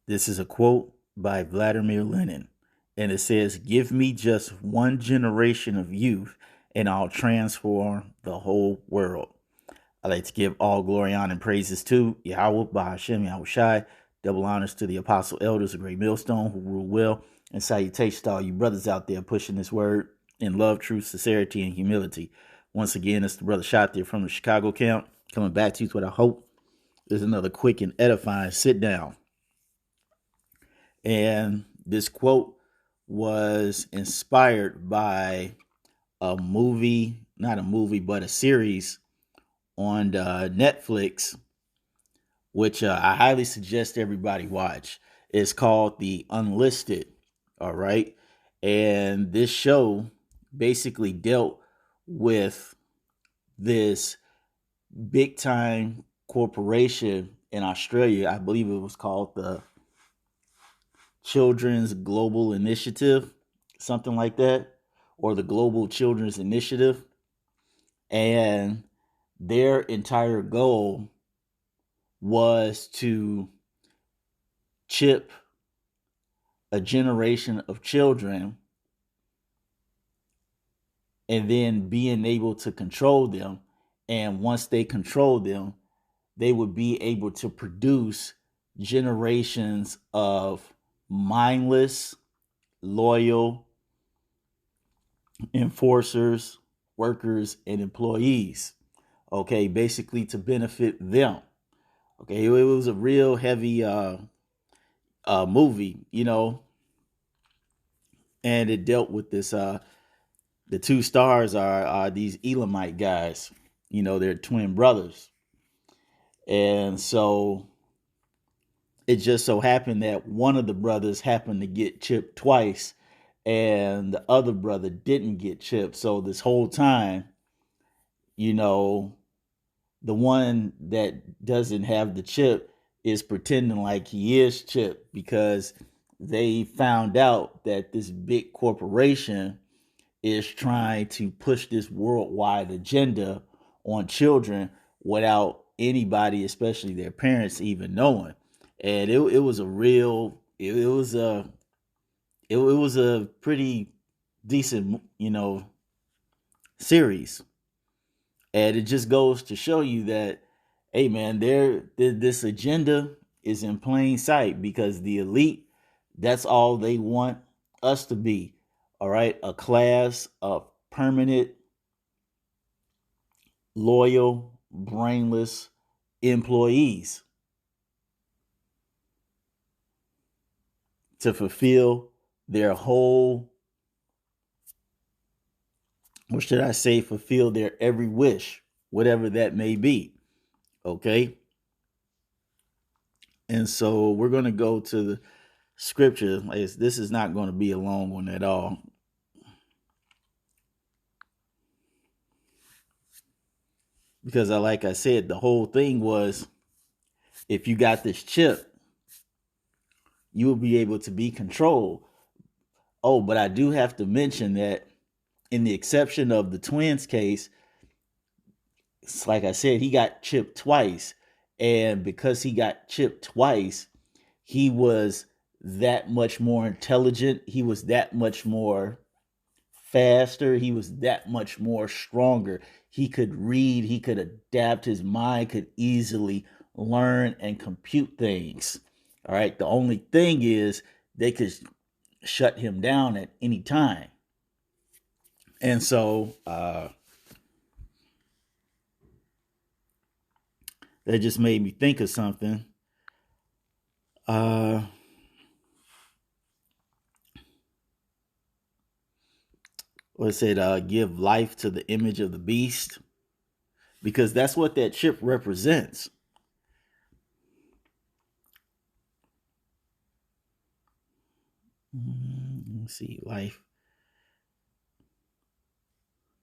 This is a quote by Vladimir Lenin, and it says, "Give me just one generation of youth, and I'll transform the whole world." I like to give all glory, honor, and praises to Yahweh, Bahashem, Yahweh Shai. Double honors to the apostle elders of Great Millstone who rule well, and salutations to all you brothers out there pushing this word in love, truth, sincerity, and humility. Once again, it's the brother Shot there from the Chicago camp, coming back to you with what I hope is another quick and edifying sit down. And this quote was inspired by a movie, not a movie, but a series on Netflix, which I highly suggest everybody watch. It's called The Unlisted. All right. And this show basically dealt with this big time corporation in Australia. I believe it was called the Children's Global Initiative, something like that, or the Global Children's Initiative. And their entire goal was to chip a generation of children and then being able to control them. And once they control them, they would be able to produce generations of mindless, loyal enforcers, workers, and employees. Okay, basically to benefit them. Okay, it was a real heavy movie, and it dealt with this. The two stars are these Elamite guys. They're twin brothers, and so it just so happened that one of the brothers happened to get chipped twice, and the other brother didn't get chipped. So this whole time, you know, the one that doesn't have the chip is pretending like he is chipped because they found out that this big corporation is trying to push this worldwide agenda on children without anybody, especially their parents, even knowing. And it was a real, it was a pretty decent, series. And it just goes to show you that, hey man, this agenda is in plain sight because the elite, that's all they want us to be. All right, a class of permanent, loyal, brainless employees to fulfill their whole, or should I say, fulfill their every wish, whatever that may be. Okay. And so we're going to go to the scripture. This is not going to be a long one at all. Because like I said, the whole thing was if you got this chip, you will be able to be controlled. Oh, but I do have to mention that in the exception of the twins case, it's like I said, he got chipped twice. And because he got chipped twice, he was that much more intelligent. He was that much more faster. He was that much more stronger. He could read, he could adapt, his mind could easily learn and compute things. All right. The only thing is they could shut him down at any time. And so that just made me think of something. Uh, what said? Give life to the image of the beast, because that's what that chip represents. Let me see, life.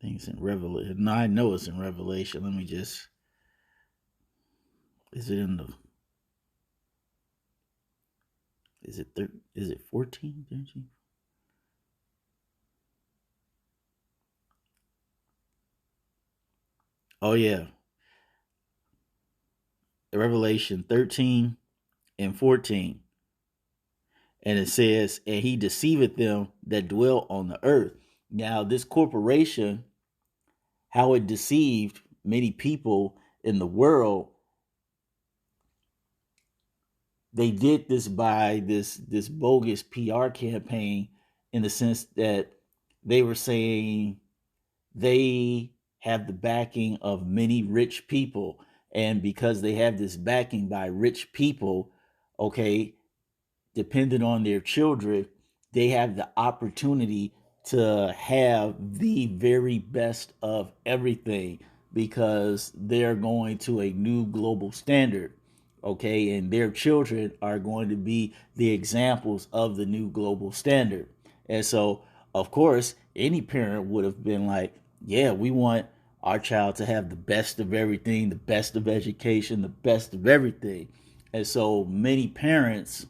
Things in Revelation. No, I know it's in Revelation. Let me just. Is it in the? Is it 14, 13? Oh yeah, Revelation 13 and 14. And it says, and he deceiveth them that dwell on the earth. Now, this corporation, how it deceived many people in the world, they did this by this bogus PR campaign, in the sense that they were saying they have the backing of many rich people, and because they have this backing by rich people, okay, dependent on their children, they have the opportunity to have the very best of everything, because they're going to a new global standard. Okay, and their children are going to be the examples of the new global standard. And so, of course, any parent would have been like, yeah, we want our child to have the best of everything, the best of education, the best of everything. And so many parents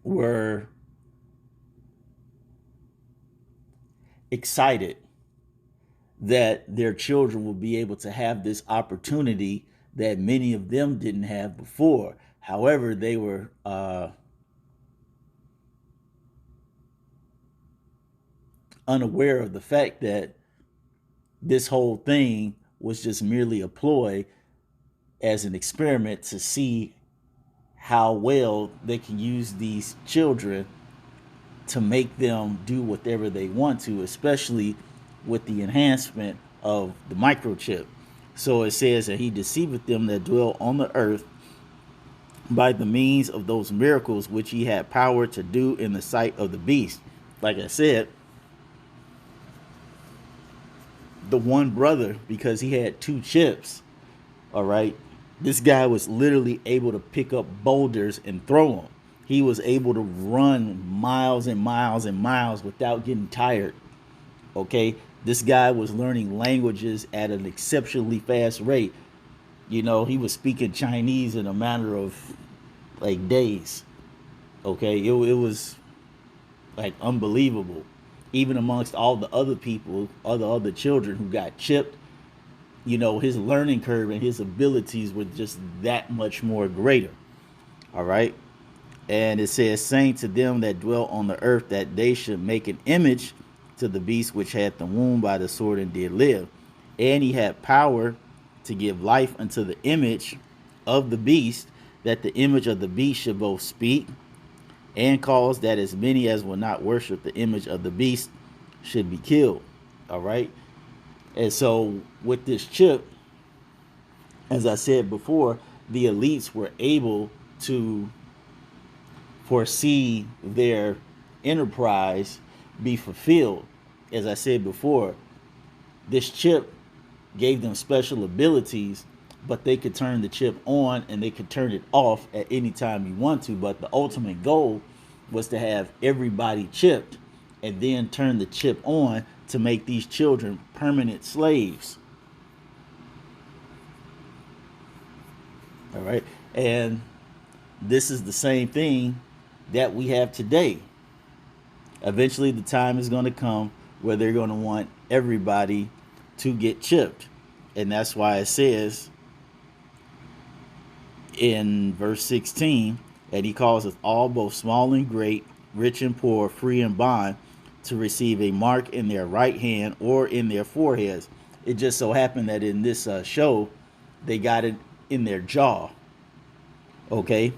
were excited that their children will be able to have this opportunity that many of them didn't have before. However, they were unaware of the fact that this whole thing was just merely a ploy as an experiment to see how well they can use these children to make them do whatever they want to, especially with the enhancement of the microchip. So it says that he deceiveth them that dwell on the earth by the means of those miracles which he had power to do in the sight of the beast. Like I said, the one brother, because he had two chips, all right, this guy was literally able to pick up boulders and throw them. He was able to run miles and miles and miles without getting tired. Okay, this guy was learning languages at an exceptionally fast rate. You know, he was speaking Chinese in a matter of like days. Okay, it was like unbelievable. Even amongst all the other people, all the other children who got chipped, you know, his learning curve and his abilities were just that much more greater. All right. And it says, saying to them that dwell on the earth that they should make an image to the beast which had the wound by the sword and did live. And he had power to give life unto the image of the beast, that the image of the beast should both speak and cause that as many as will not worship the image of the beast should be killed. All right. And so with this chip, as I said before, the elites were able to foresee their enterprise be fulfilled. As I said before, this chip gave them special abilities, but they could turn the chip on and they could turn it off at any time you want to. But the ultimate goal was to have everybody chipped and then turn the chip on to make these children permanent slaves. All right. And this is the same thing that we have today. Eventually, the time is going to come where they're going to want everybody to get chipped. And that's why it says in verse 16 that he causeth all, both small and great, rich and poor, free and bond, to receive a mark in their right hand or in their foreheads. It just so happened that in this show, they got it in their jaw. Okay.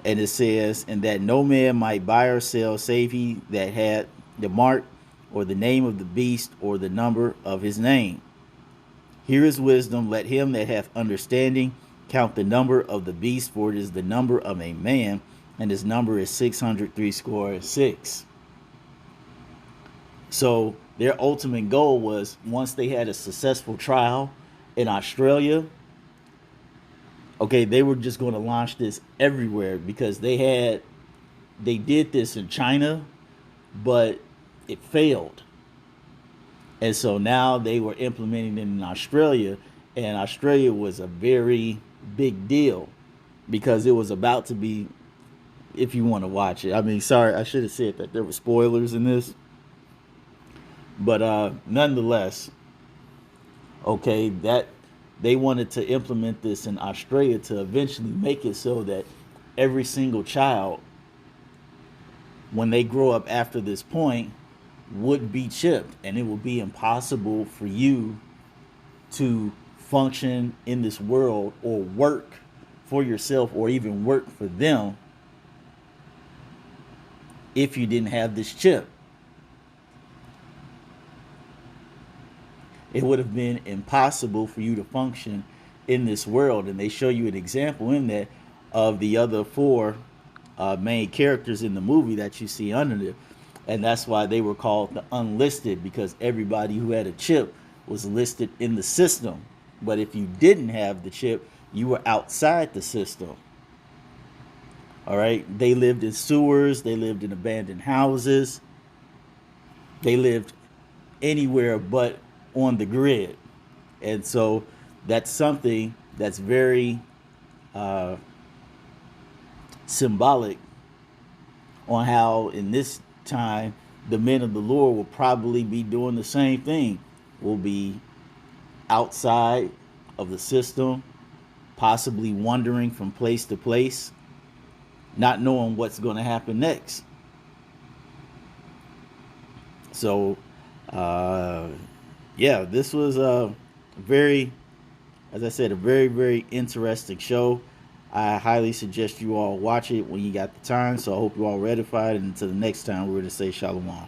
And it says, and that no man might buy or sell save he that had the mark or the name of the beast or the number of his name. Here is wisdom. Let him that hath understanding count the number of the beast, for it is the number of a man, and his number is 666. So their ultimate goal was, once they had a successful trial in Australia, okay, they were just going to launch this everywhere, because they did this in China, but it failed. And so now they were implementing it in Australia, and Australia was a very big deal because it was about to be, if you want to watch it. I mean, sorry, I should have said that there were spoilers in this. But nonetheless, okay, that they wanted to implement this in Australia to eventually make it so that every single child when they grow up after this point, would be chipped, and it will be impossible for you to function in this world or work for yourself or even work for them if you didn't have this chip. It would have been impossible for you to function in this world. And they show you an example in there of the other four main characters in the movie that you see under there. And that's why they were called the Unlisted, because everybody who had a chip was listed in the system. But if you didn't have the chip, you were outside the system. All right. They lived in sewers, they lived in abandoned houses, they lived anywhere but on the grid. And so that's something that's very uh, symbolic on how in this time the men of the Lord will probably be doing the same thing. Will be outside of the system, possibly wandering from place to place, not knowing what's going to happen next. So, uh, yeah, this was a very, as I said, a very, very interesting show. I highly suggest you all watch it when you got the time. So I hope you all ratified. And until the next time, we're going to say Shalom.